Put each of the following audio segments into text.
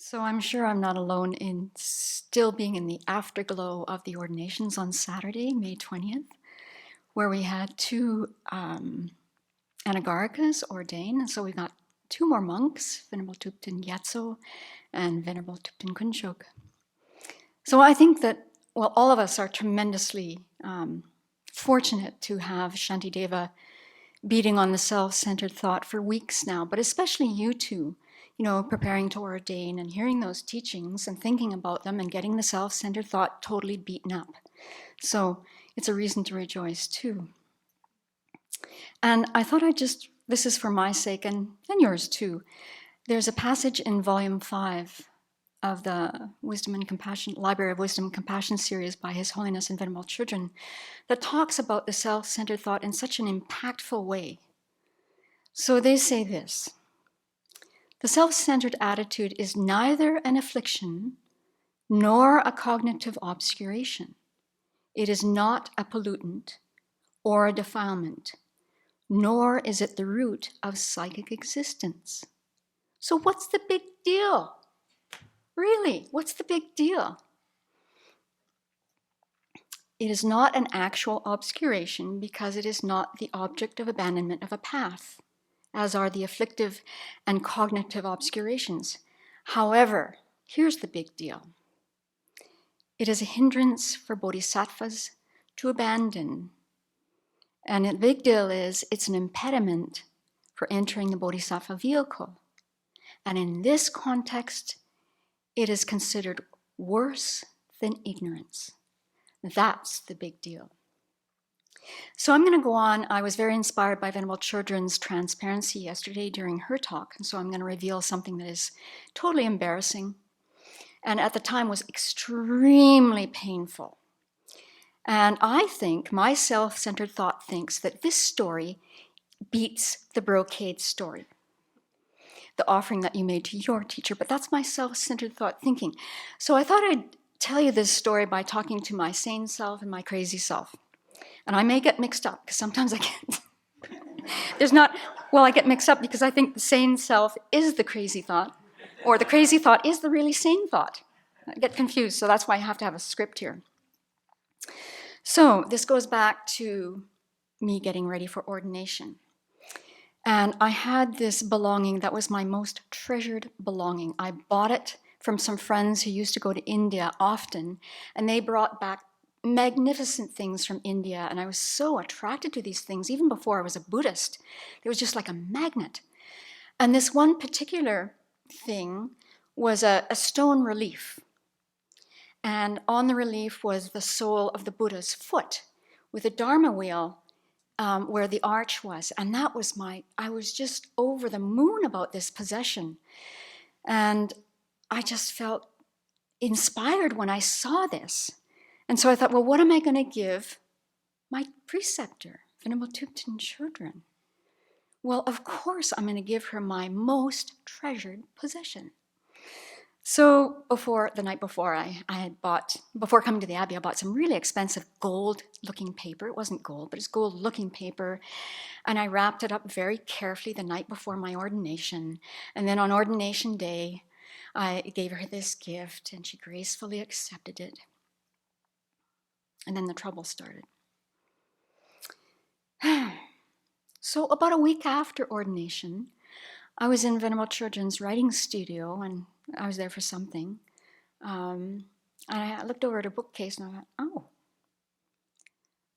So I'm sure I'm not alone in still being in the afterglow of the ordinations on Saturday, May 20th, where we had two Anagarikas ordain. And so we got two more monks, Venerable Thupten Gyatso and Venerable Thupten Kunchok. So I think that, well, all of us are tremendously fortunate to have Shantideva beating on the self-centered thought for weeks now, but especially you two, preparing to ordain and hearing those teachings and thinking about them and getting the self-centered thought totally beaten up. So it's a reason to rejoice too. And I thought this is for my sake and yours too. There's a passage in volume 5 of the Wisdom and Compassion, Library of Wisdom and Compassion series by His Holiness and Venerable Children that talks about the self-centered thought in such an impactful way. So they say this: the self-centered attitude is neither an affliction nor a cognitive obscuration. It is not a pollutant or a defilement, nor is it the root of psychic existence. So what's the big deal? Really, what's the big deal? It is not an actual obscuration because it is not the object of abandonment of a path, as are the afflictive and cognitive obscurations. However, here's the big deal. It is a hindrance for bodhisattvas to abandon. And the big deal is it's an impediment for entering the bodhisattva vehicle. And in this context, it is considered worse than ignorance. That's the big deal. So I'm going to go on. I was very inspired by Venerable Children's transparency yesterday during her talk, and so I'm going to reveal something that is totally embarrassing, and at the time was extremely painful. And I think my self-centered thought thinks that this story beats the brocade story, the offering that you made to your teacher, but that's my self-centered thought thinking. So I thought I'd tell you this story by talking to my sane self and my crazy self. And I may get mixed up because sometimes I get, I get mixed up because I think the sane self is the crazy thought, or the crazy thought is the really sane thought. I get confused, so that's why I have to have a script here. So this goes back to me getting ready for ordination. And I had this belonging that was my most treasured belonging. I bought it from some friends who used to go to India often, and they brought back magnificent things from India, and I was so attracted to these things even before I was a Buddhist. It was just like a magnet. And this one particular thing was a stone relief. And on the relief was the sole of the Buddha's foot with a Dharma wheel where the arch was. And that was I was just over the moon about this possession. And I just felt inspired when I saw this. And so I thought, well, what am I going to give my preceptor, Venerable Thupten Chödrön? Well, of course, I'm going to give her my most treasured possession. So the night before, before coming to the Abbey, I bought some really expensive gold-looking paper. It wasn't gold, but it's gold-looking paper. And I wrapped it up very carefully the night before my ordination. And then on ordination day, I gave her this gift, and she gracefully accepted it. And then the trouble started. So about a week after ordination, I was in Venerable Chödrön's writing studio, and I was there for something. And I looked over at her bookcase, and I thought, oh,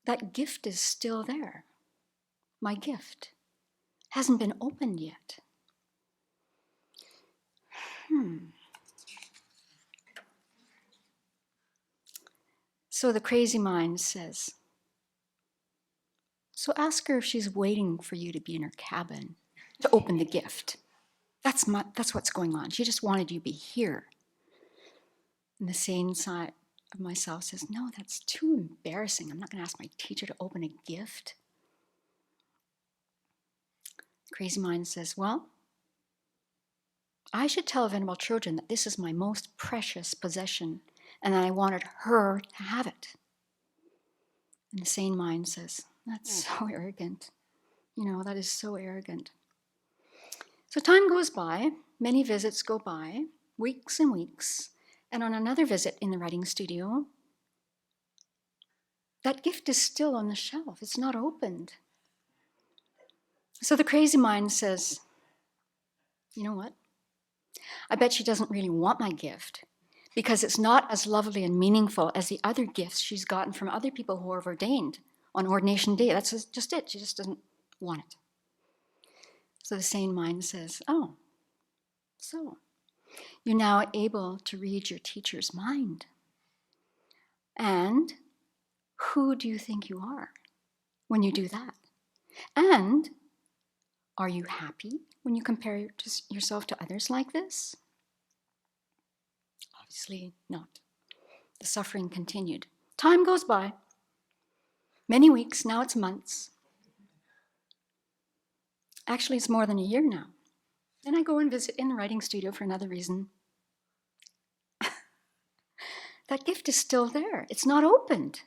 that gift is still there. My gift hasn't been opened yet. So the crazy mind says, so ask her if she's waiting for you to be in her cabin to open the gift. That's what's going on. She just wanted you to be here. And the sane side of myself says, no, that's too embarrassing. I'm not going to ask my teacher to open a gift. Crazy mind says, well, I should tell Venerable Chödrön that this is my most precious possession and that I wanted her to have it. And the sane mind says, that's so arrogant. That is so arrogant. So time goes by, many visits go by, weeks and weeks, and on another visit in the writing studio, that gift is still on the shelf. It's not opened. So the crazy mind says, you know what? I bet she doesn't really want my gift because it's not as lovely and meaningful as the other gifts she's gotten from other people who are ordained on ordination day. That's just it. She just doesn't want it. So the sane mind says, oh, so you're now able to read your teacher's mind. And who do you think you are when you do that? And are you happy when you compare yourself to others like this? Obviously not. The suffering continued. Time goes by. Many weeks, now it's months. Actually, it's more than a year now. Then I go and visit in the writing studio for another reason. That gift is still there. It's not opened.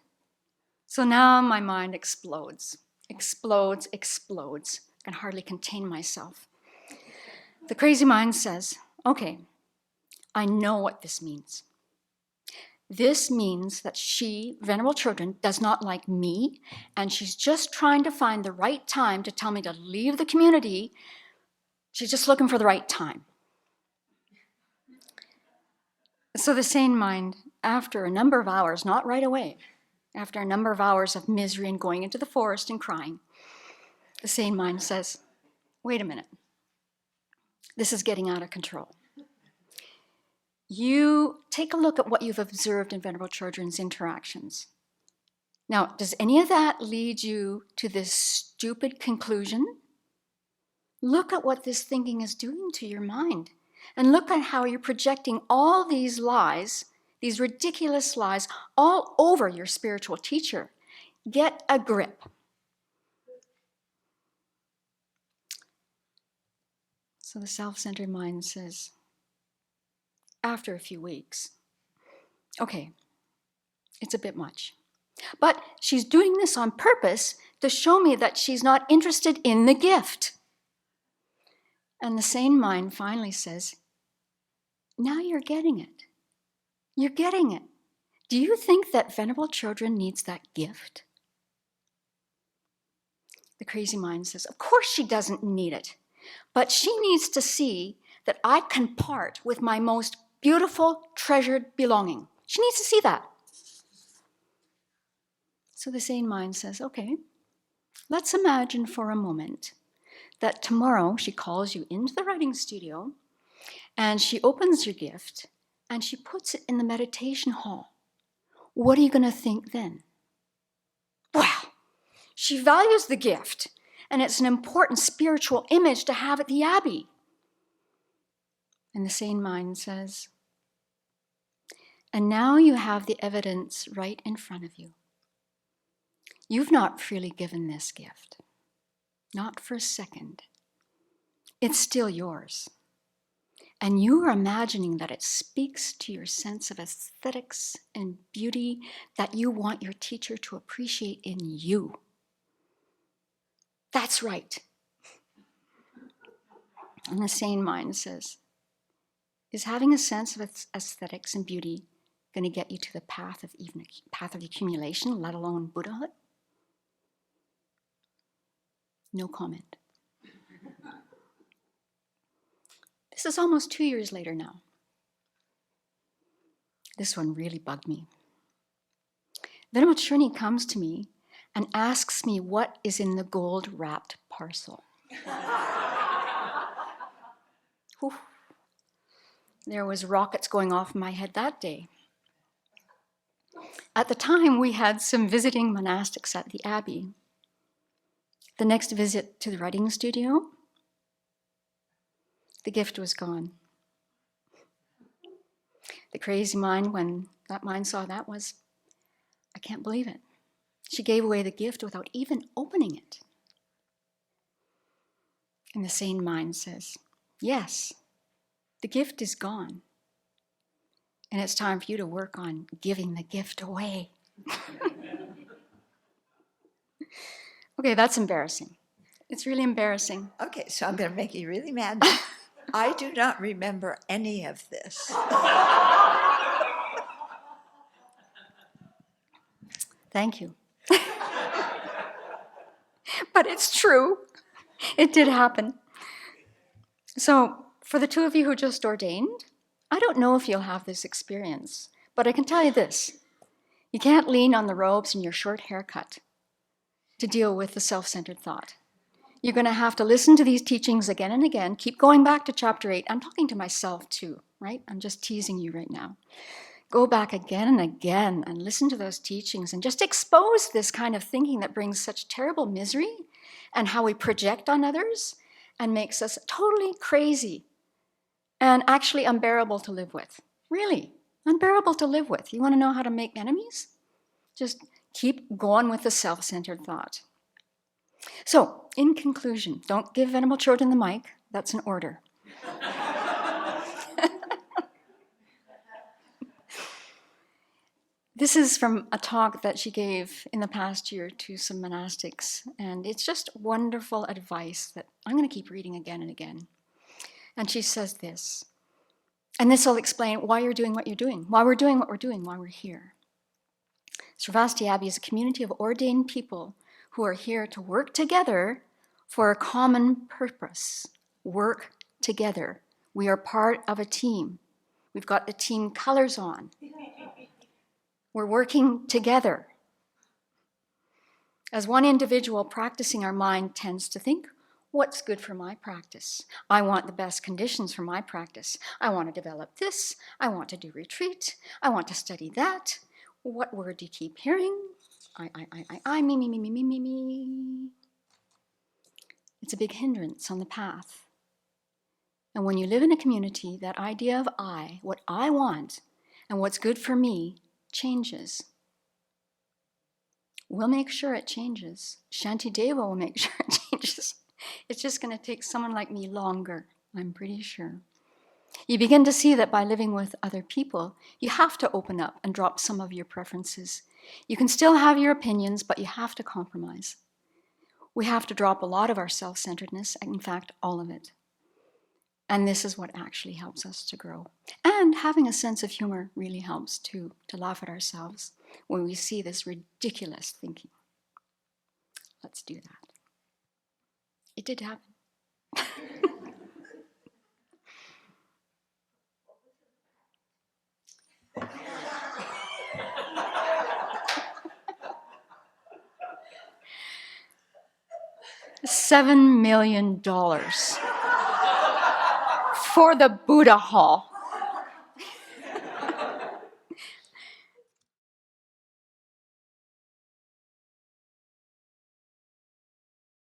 So now my mind explodes. Explodes. I can hardly contain myself. The crazy mind says, okay, I know what this means. This means that she, Venerable Children, does not like me, and she's just trying to find the right time to tell me to leave the community. She's just looking for the right time. So the sane mind, after a number of hours, not right away, after a number of hours of misery and going into the forest and crying, the sane mind says, wait a minute, this is getting out of control. You take a look at what you've observed in Venerable Children's interactions. Now, does any of that lead you to this stupid conclusion? Look at what this thinking is doing to your mind. And look at how you're projecting all these lies, these ridiculous lies, all over your spiritual teacher. Get a grip. So the self-centered mind says, after a few weeks, okay, it's a bit much. But she's doing this on purpose to show me that she's not interested in the gift. And the sane mind finally says, now you're getting it. You're getting it. Do you think that Venerable Children needs that gift? The crazy mind says, of course she doesn't need it, but she needs to see that I can part with my most beautiful, treasured belonging. She needs to see that. So the sane mind says, okay, let's imagine for a moment that tomorrow she calls you into the writing studio and she opens your gift and she puts it in the meditation hall. What are you going to think then? Wow, she values the gift and it's an important spiritual image to have at the Abbey. And the sane mind says, and now you have the evidence right in front of you. You've not freely given this gift, not for a second. It's still yours. And you are imagining that it speaks to your sense of aesthetics and beauty that you want your teacher to appreciate in you. That's right. And the sane mind says, is having a sense of aesthetics and beauty going to get you to the path of accumulation, let alone Buddhahood? No comment. This is almost 2 years later now. This one really bugged me. Venerable Trini comes to me and asks me what is in the gold-wrapped parcel. Whew. There was rockets going off in my head that day. At the time, we had some visiting monastics at the Abbey. The next visit to the writing studio, the gift was gone. The crazy mind, when that mind saw that, was, I can't believe it. She gave away the gift without even opening it. And the sane mind says, yes, the gift is gone. And it's time for you to work on giving the gift away. Okay, that's embarrassing. It's really embarrassing. Okay, so I'm going to make you really mad now. I do not remember any of this. Thank you. But it's true. It did happen. So, for the two of you who just ordained, I don't know if you'll have this experience, but I can tell you this. You can't lean on the robes and your short haircut to deal with the self-centered thought. You're going to have to listen to these teachings again and again. Keep going back to chapter 8. I'm talking to myself too, right? I'm just teasing you right now. Go back again and again and listen to those teachings and just expose this kind of thinking that brings such terrible misery and how we project on others and makes us totally crazy and actually unbearable to live with. Really, unbearable to live with. You want to know how to make enemies? Just keep going with the self-centered thought. So, in conclusion, don't give venerable children the mic. That's an order. This is from a talk that she gave in the past year to some monastics, and it's just wonderful advice that I'm going to keep reading again and again. And she says this, and this will explain why you're doing what you're doing, why we're doing what we're doing, why we're here. Sravasti Abbey is a community of ordained people who are here to work together for a common purpose. Work together. We are part of a team. We've got the team colors on. We're working together. As one individual practicing, our mind tends to think, what's good for my practice? I want the best conditions for my practice. I want to develop this. I want to do retreat. I want to study that. What word do you keep hearing? I, me. It's a big hindrance on the path. And when you live in a community, that idea of I, what I want, and what's good for me, changes. We'll make sure it changes. Shantideva will make sure it changes. It's just going to take someone like me longer, I'm pretty sure. You begin to see that by living with other people, you have to open up and drop some of your preferences. You can still have your opinions, but you have to compromise. We have to drop a lot of our self-centeredness, in fact, all of it. And this is what actually helps us to grow. And having a sense of humor really helps too, to laugh at ourselves when we see this ridiculous thinking. Let's do that. It did happen. $7 million for the Buddha Hall.